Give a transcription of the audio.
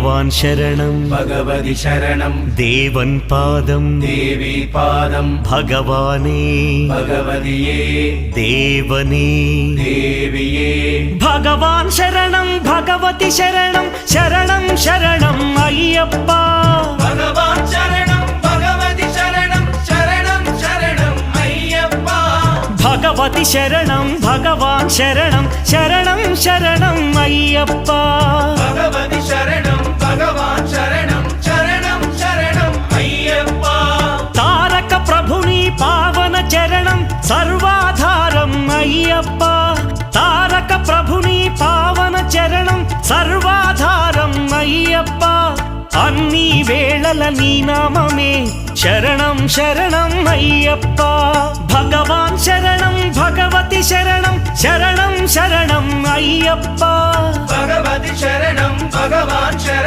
ഭഗവാൻ ശരണം ഭഗവതി ശരണം ദേവൻ പാദം ദേവി പാദം ഭഗവാനേ ഭഗവതിയേ ദേവനേ ദേവിയേ ഭഗവാൻ ശരണം ഭഗവതി ശരണം ശരണം ശരണം അയ്യപ്പ ഭഗവാൻ ശരണം ഭഗവതി ശരണം ശരണം ശരണം അയ്യപ്പ ഭഗവതി ശരണം ഭഗവാൻ ശരണം ശരണം ശരണം അയ്യപ്പ ഭഗവതി ശരണം ഭഗവാൻ ശരണം ശരണം ശരണം അയ്യപ്പ താരക ప్రభుని పావన చరణం సర్వాధారం అయ్యప్ప తారక ప్రభుని పావన చరణం సర్వాధారం అయ్యప్ప అన్ని వేళల నీ నామమే శరణం శరణం అయ్యప్ప భగవాన్ శరణం భగవతి శరణం శరణం శరణం అయ్యప్ప భగవతి శరణం భగవాన్ శరణం